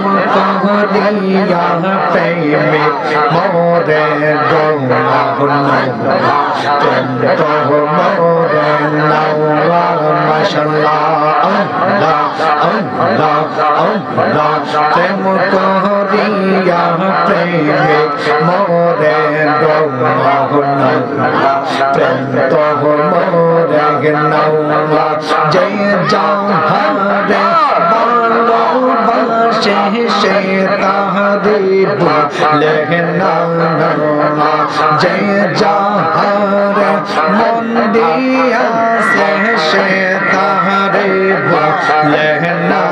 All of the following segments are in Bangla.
প্রেম করিয়া প্রেমে মোরে গৌরহনা প্রেম তো মোরে নাওয়া মাশাআল্লাহ আল্লাহ আল্লাহ আল্লাহ প্রেম করিয়া প্রেমে মোরে গৌরহনা প্রেম তো মোরে নাওয়া জয় জাহারে ভালোবাসে সে তাহারে লেহনা জয় জাহারে মন দিয়াছে সে তাহারে লেহনা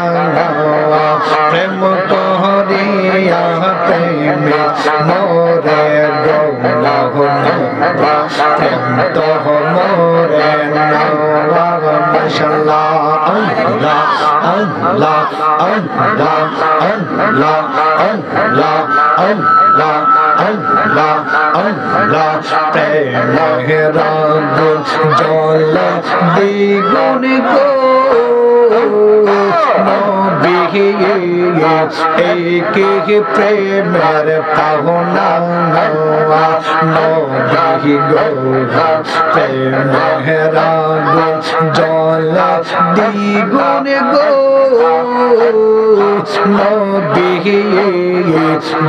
প্রেম করিয়া প্রেমে মোরে গৌরহনা প্রেম তো মোরে নাওয়া মাশাআল্লাহ আল্লাহ আল্লাহ আল্লাহ আল্লাহ আল্লাহ আল্লাহ আল্লাহ আল্লাহ প্রেমের আগুন জ্বলে দ্বিগুণ গো নবী একে প্রেমের পাওনা নবী গো প্রেমের আগুন জ্বলে দ্বিগুণ গো নবী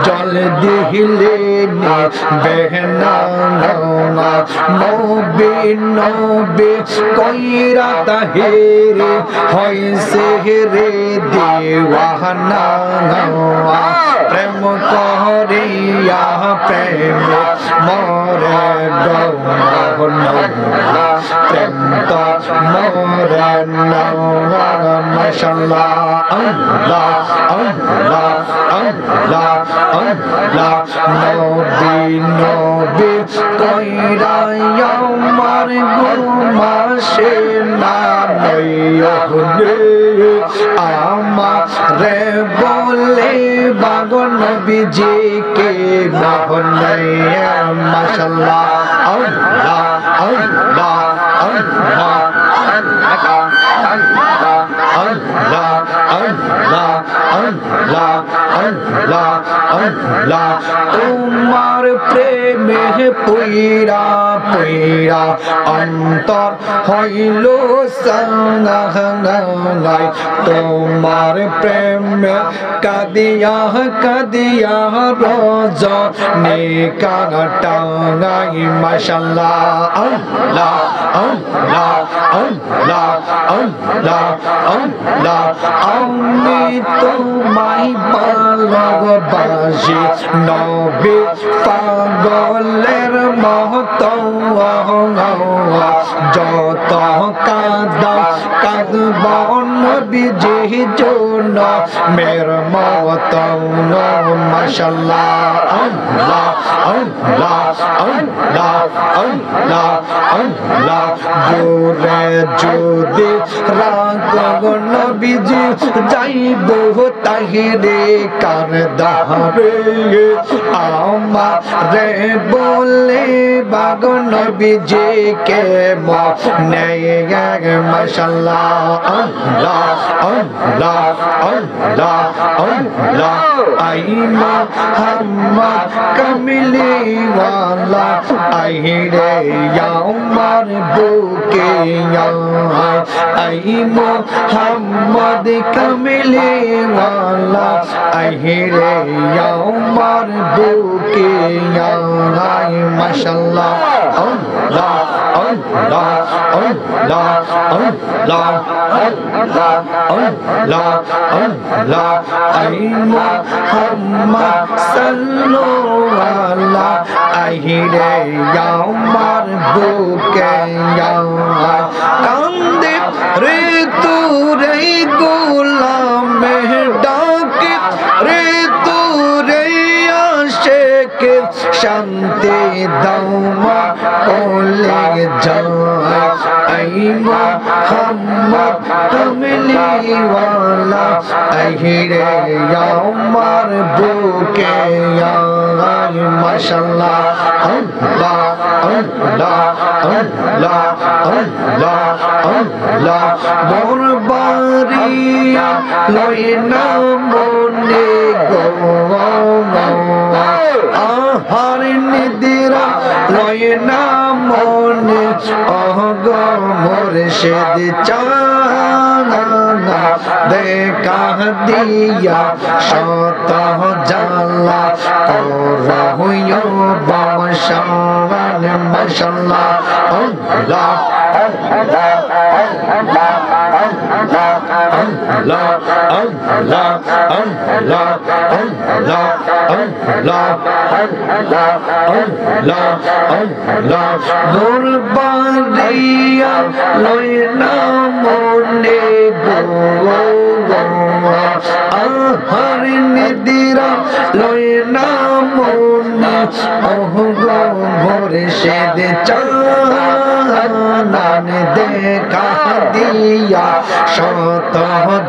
জল দিলে বেহনা নবী নবী কইরা তাহেরে হইছে রে দেওয়ানা প্রেম করিয়া প্রেম মরে গৌরহনা প্রেম তো মরে নাওয়া মাশাআল্লাহ আল্লাহ আল্লাহ আল্লাহ আল্লাহ নবী নবী কইরা আমার ঘুমাসে না নয়নে আমারে বলে বাগ নবীজি কে বহনে মাশাআল্লাহ আল্লাহ আল্লাহ আল্লাহ আল্লাহ আল্লাহ আল্লাহ আল্লাহ আল্লাহ তোমার প্রেমে পইরা পইরা অন্তর হইল সাঙ্গাই তোমার প্রেমে কাদিয়া কাদিয়া রজনী কাটাই মাশাআল্লাহ আল্লাহ আল্লাহ আল্লাহ আল্লাহ আল্লাহ আমি তোমায় ভালোবাসি নবী পাগলের মতো যত কাঁদা কাঁদব নবীজি জন্য মের মতো মাশাআল্লাহ আল্লাহ আল্লাহ আল্লাহ আল্লাহ আল্লাহ জোরে যদি রাগ নবীজি যাইব তাহিরে কার দাহারে আমারে বলে বাগ নবীজি কে মনে মাশাআল্লাহ আল্লাহ আল্লাহ আল্লাহ আল্লাহ আই মুহাম্মদ কামিলি ওয়ালা আহিরে আমার বুকে আই মুহাম্মদ কামিলি ওয়ালা আহিরে আমার বুকে মাশাআল্লাহ আল্লাহ আল্লাহ আল্লাহ আল্লাহ আল্লাহ আল্লাহ আল্লাহ আই মুহাম্মদ সাল্লাল্লাহু আহিরে আমার বুকে কান্দে রে তুরে গোলামে ডাকে রে তুরে আশিকে শান্তি দাও মা কোলে যায় আই মুহাম্মদ কামলি ওয়ালা আহিরে আমার বুকে আয় মাশাআল্লাহ আল্লাহ আল্লাহ আল্লাহ আল্লাহ আল্লাহ বরবারিয়া লয় না মন মনে গো আহার নিদিরা লয় না মনে অহগ মুর্শিদ চানা দেখা দিয়া শত জালা করহিও বংশান মাশাআল্লাহ আল্লাহ আল্লাহ আল্লাহ আল্লাহ আল্লাহ আল্লাহ আল্লাহ আল্লাহ আল্লাহ নূর বাড়িয়া লয় না মনে গো আহার নিদিরা লয় না মনে অহগো মুর্শিদ চানান দেখা দিয়া শত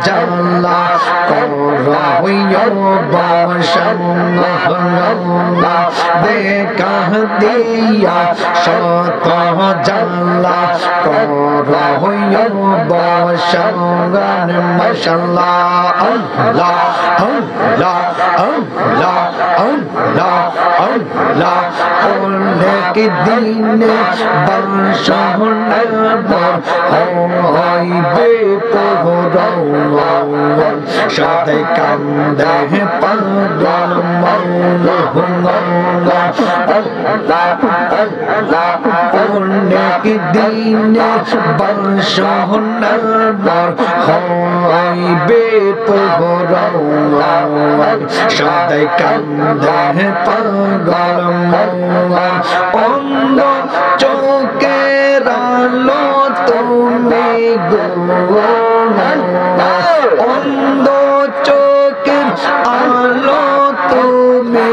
জালা করহিও বংশান দেখা দিয়া শত জালা করহিও বংশান মাশাআল্লাহ আল্লাহ আল্লাহ আল্লাহ আল্লাহ আল্লাহ অনেক দিনে বংশানের পর হইবে পোহর সাথে কান্দে পাগল মৌলা অনেক দিনে বংশানের পর হইবে পোহর সাথে কান্দে পাগল মৌলা অন্ধ চোখের আলো তুমি গো অন্ধ চোখের আলো তুমি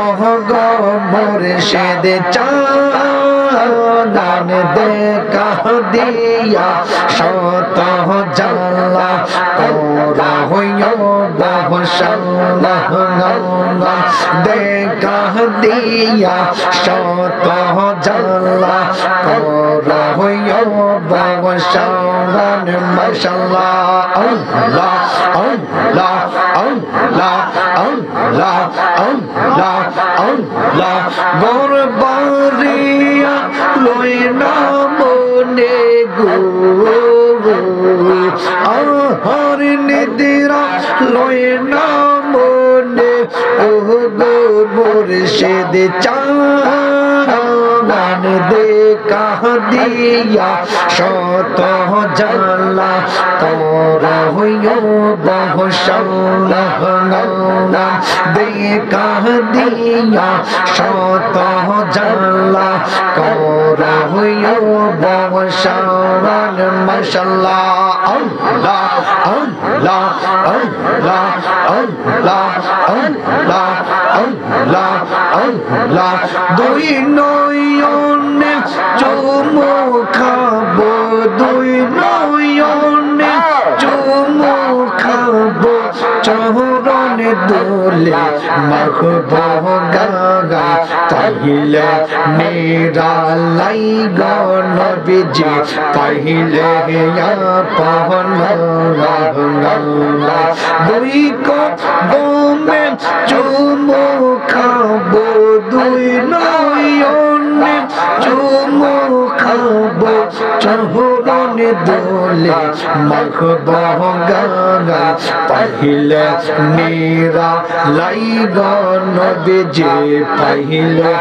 অহগ মুর্শিদ চানান দেখা দিয়া শত জালা করহিও বংশান দেখা দিয়া শত জালা করহিও বংশান মাশাআল্লাহ আল্লাহ আল্লাহ আল্লাহ আল্লাহ আল্লাহ আল্লাহ গরবারিয়া লয় না মনে গো আহার নিদিরা লয় না মনে ওগো মুর্শিদ চানান দেখা দিয়া শত জালা করহিও বংশান দেখা দিয়া শত জালা করহিও বংশান মাশাআল্লাহ আল্লাহ আল্লাহ আল্লাহ আল্লাহ আল্লাহ আল্লাহ আল্লাহ দুই নয়নে চুমু খাবো দুই নয়নে চুমু খাবো চরণে দোলে মাখবো গাগা তাইলে নিরালাই গনবিজি পাইলে আপন দুই কদমে চুমু খাবো দুই নয়নে চুমু খাবো চরণে দোলে মাখবো গাগা পাইলে নিরালাই গনবিজি পাইলে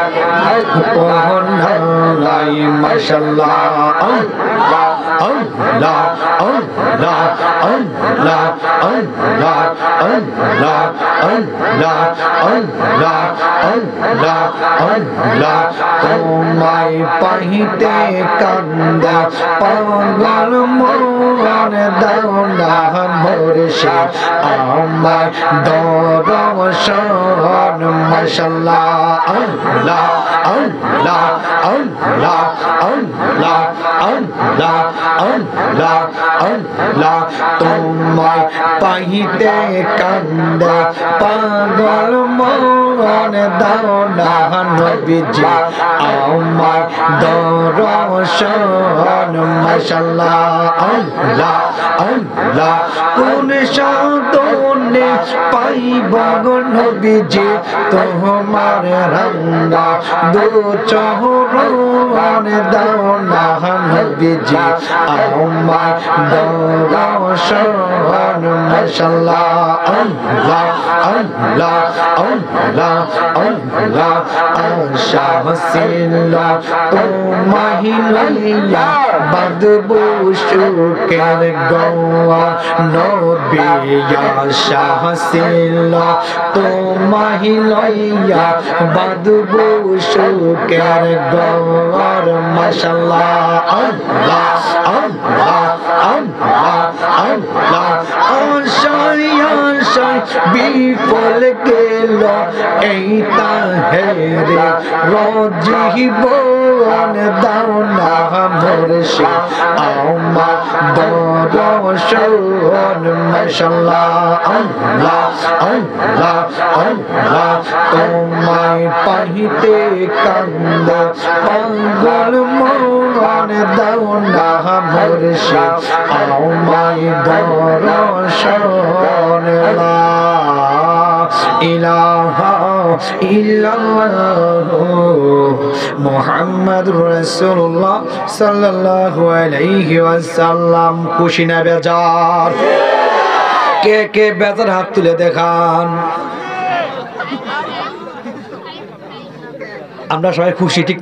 পহনাই মাশাআল্লাহ আল্লাহ আল্লাহ আল্লাহ আল্লাহ আল্লাহ আল্লাহ আল্লাহ আল্লাহ আল্লাহ আল্লাহ তোমায় পাইতে কান্দে পাগল মন দাও না মুর্শিদ আমার দরশন মাশাআল্লাহ আল্লাহ আল্লাহ আল্লাহ আল্লাহ আল্লাহ আল্লাহ আল্লাহ তোমায় পাইতে কান্দে পাগল মন দাও না নবীজি আমার দরশন মাশাআল্লাহ আল্লাহ আল্লাহ কোন সাধনে পাইলে পাইব গো নবীজি তোমার রঙ্গা দু চরণ দাও না নবীজি আমায় দর্শন মাশাআল্লাহ আল্লাহ আল্লাহ আল্লাহ আল্লাহ আশা হাসিলা তোমাহি লইয়া বাঁধবো সুখের গোয়া নবী আশা হাসিলা তোমাহি লইয়া বাঁধবো সুখের গোয়ার মাশাআল্লাহ আল্লাহ আল্লাহ আল্লাহ আল্লাহ আশায় আশায় বিফল গেল এই তাহেরে রজীবন দাও না মুর্শিদ আমার দর্শন মাশাআল্লাহ আল্লাহ আল্লাহ আল্লাহ তোমায় পাইতে কান্দ পাগল মন দাও না মুর্শিদ আমায় দর্শন লা ইলাহা ইল্লাল্লাহ মুহাম্মাদুর রাসূলুল্লাহ সাল্লাল্লাহু আলাইহি ওয়াসাল্লাম। খুশি না বেজার? কে কে বেজার হাত তুলে দেখান। আমরা সবাই খুশি, ঠিক?